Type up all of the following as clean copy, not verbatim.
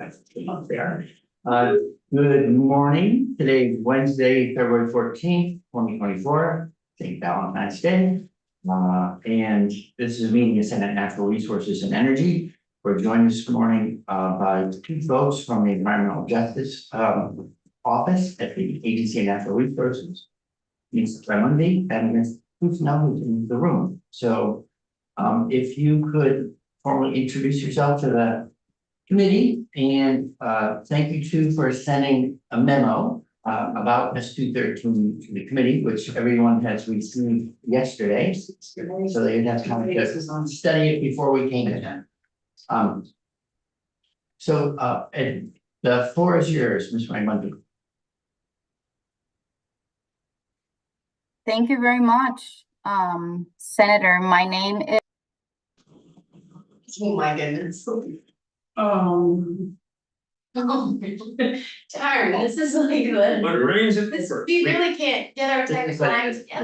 Up there. Good morning. Today is Wednesday, February 14th, 2024, St. Valentine's Day. And this is a meeting of Senate Natural Resources and Energy. We're joined this morning by two folks from the Environmental Justice Office at the Agency of Natural Resources. Ms. Raimondi and Ms. Kusnell, who's in the room. So if you could formally introduce yourself to the committee, and thank you too for sending a memo about S213 to the committee, which everyone has received yesterday. So they didn't have time to study it before we came in. And the floor is yours, Ms. Raimondi. Thank you very much, Senator. My name is. Oh my goodness. Darn, this is like the. We really can't get our technical.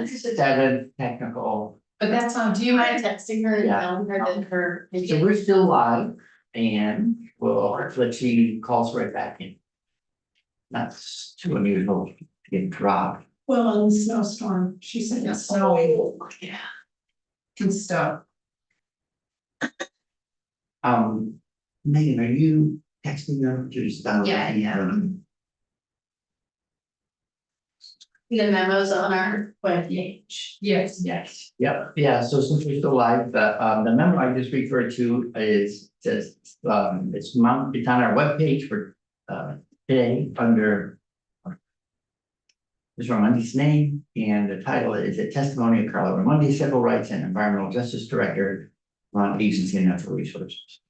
Seven technical. But that's on, do you mind texting her and Yeah. telling her that her? So we're still live and we'll let she calls right back in. That's too unusual to get dropped. Well, in the snowstorm, she said it's snowing. Yeah. And stuff. Megan, are you texting them to just download? Yeah. The memos on our webpage. Yes. Yes, yep, yeah, so since we're still live, the memo I just referred to says, it's on our webpage for, today under Ms. Raimondi's name, and the title is a testimony of Carla Raimondi, Civil Rights and Environmental Justice Director on Agency of Natural Resources.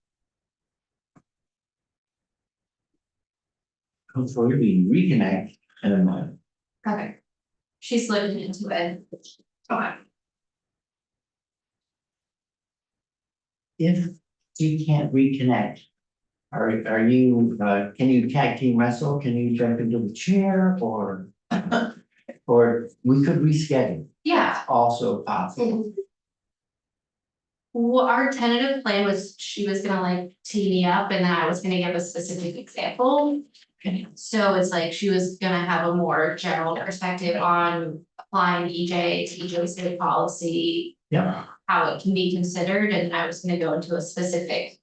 Hopefully we reconnect and then Okay. She's looking into it. Okay. if you can't reconnect, are you, can you tag team wrestle? Can you jump into the chair or or we could reschedule? Yeah. Also possible. Well, our tentative plan was she was gonna like tee me up and then I was gonna give a specific example. So it's like she was gonna have a more general perspective on applying EJ to EJ state policy, Yeah. how it can be considered, and I was gonna go into a specific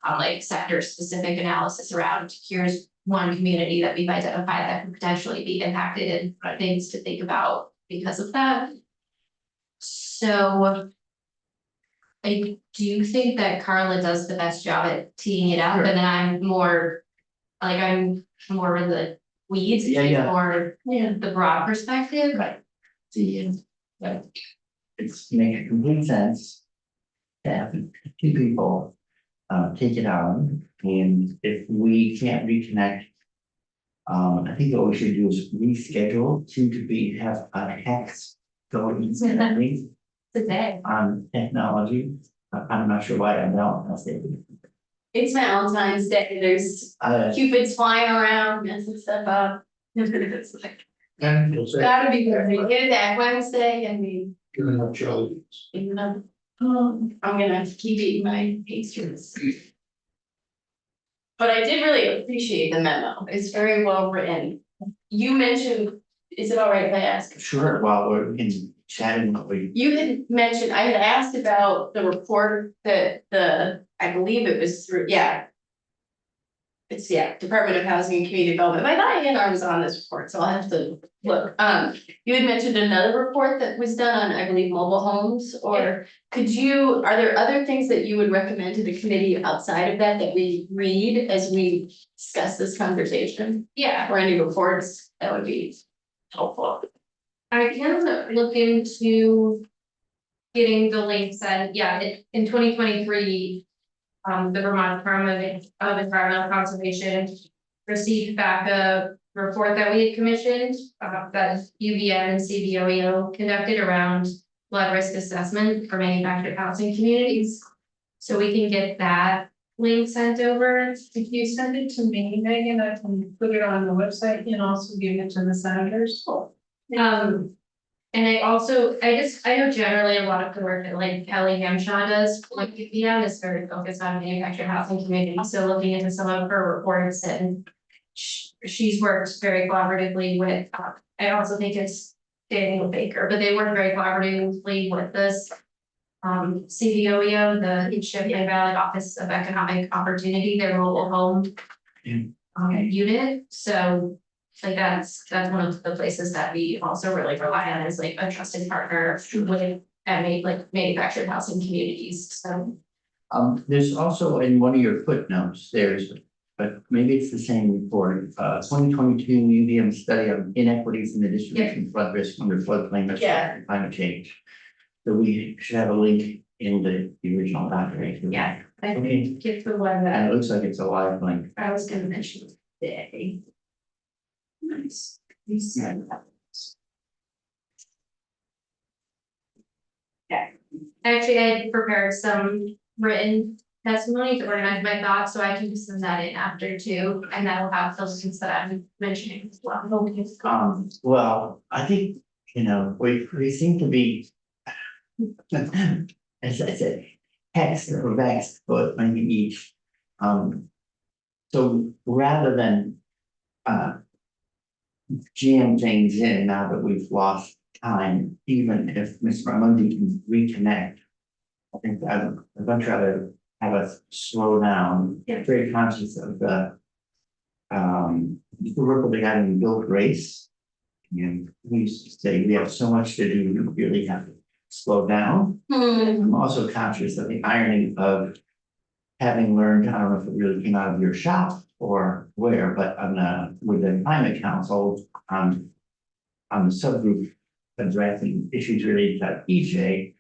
like sector specific analysis around here's one community that we've identified that could potentially be impacted and things to think about because of that. So I do think that Carla does the best job at teeing it up, Sure. and then I'm more in the weeds. Yeah. Or the broad perspective. Right. See, it's making complete sense to have two people take it on, and if we can't reconnect, I think what we should do is reschedule to have a hex going Today. on technology. I'm not sure why I'm not. It's Valentine's Day, there's cupids flying around, messing stuff up. It's like, gotta be perfect, get it that Wednesday and we, you know. I'm gonna have to keep eating my pastries. But I did really appreciate the memo, it's very well written. You mentioned, is it all right if I ask? Sure, while we're in chatting, You had mentioned, I had asked about the report that I believe it was through, it's Department of Housing and Community Development, but I thought ANR was on this report, so I'll have to look. You had mentioned another report that was done on, I believe, mobile homes, or are there other things that you would recommend to the committee outside of that we read as we discuss this conversation? Yeah. Or any reports that would be helpful? I can look into getting the links and in 2023, the Vermont Department of Environmental Conservation received back a report that we had commissioned that UVM and CVOEO conducted around flood risk assessment for manufactured housing communities. So we can get that link sent over. If you send it to me, Megan, I can put it on the website and also give it to the senators. And I know generally a lot of the work that like Kelly Hamshaw does, like UVM is very focused on manufactured housing community, so looking into some of her reports and. She's worked very collaboratively with, I also think it's Daniel Baker, but they work very collaboratively with this. CVOEO, the Champlain Valley Office of Economic Opportunity, their mobile home. Yeah. Unit, so like that's one of the places that we also really rely on as like a trusted partner with like manufactured housing communities, so. There's also in one of your footnotes, but maybe it's the same report, 2022 UVM study of inequities in the distribution of flood risk under floodplain risk and climate change. So we should have a link in the original document. Yeah, I Okay. think it's the one And that it looks like it's a live link. I was gonna mention today. Nice. You said that. Yeah, actually, I had prepared some written testimony to organize my thoughts, so I can send that in after too, and that'll have those things that I'm mentioning as well. Well, I think, we seem to be. As I said, text or vexed, but maybe each. So rather than. Jam things in now that we've lost time, even if Ms. Raimondi can reconnect. I think I'm gonna try to have us slow down, Yeah. very conscious of the. The work that we had in Build Race. And we used to say we have so much to do, we really have to slow down. I'm also conscious of the irony of having learned, I don't know if it really came out of your shop or where, but with the climate council, on the subgroup addressing issues related to EJ,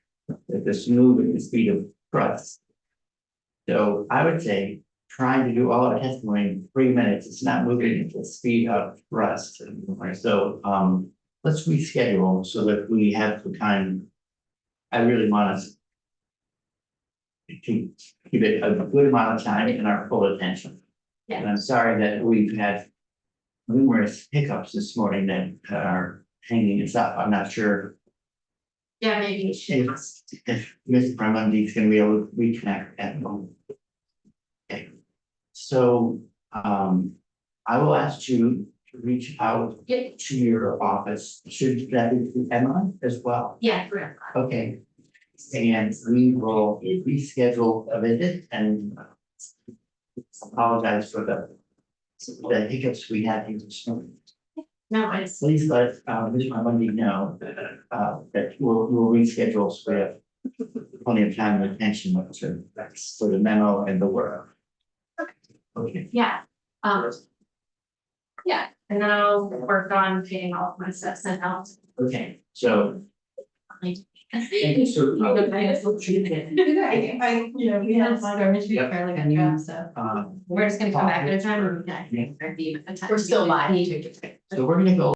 that the smooth and the speed of trust. So I would say trying to do all our testimony in 3 minutes, it's not moving at the speed of trust. So let's reschedule so that we have the time. I really want us to keep it a good amount of time and our full attention. Yeah. And I'm sorry that we've had numerous hiccups this morning that are hanging us up. I'm not sure Yeah, maybe we should. if Ms. Raimondi is gonna be able to reconnect at the moment. Okay, so, I will ask you to reach out Yeah, to your office. Should that be to Emma as well? yeah, correct. Okay. And we will reschedule a visit and apologize for the hiccups we had here this morning. No, it's, Please let Ms. Raimondi know that we'll reschedule so we have plenty of time and attention for the memo and the work. Okay, yeah, yeah, and then I'll work on getting all of my stuff sent out. okay, so. Thank you, sir. Yeah, we have fairly good job, so. We're just gonna come back at a time or. We're still live. So we're gonna go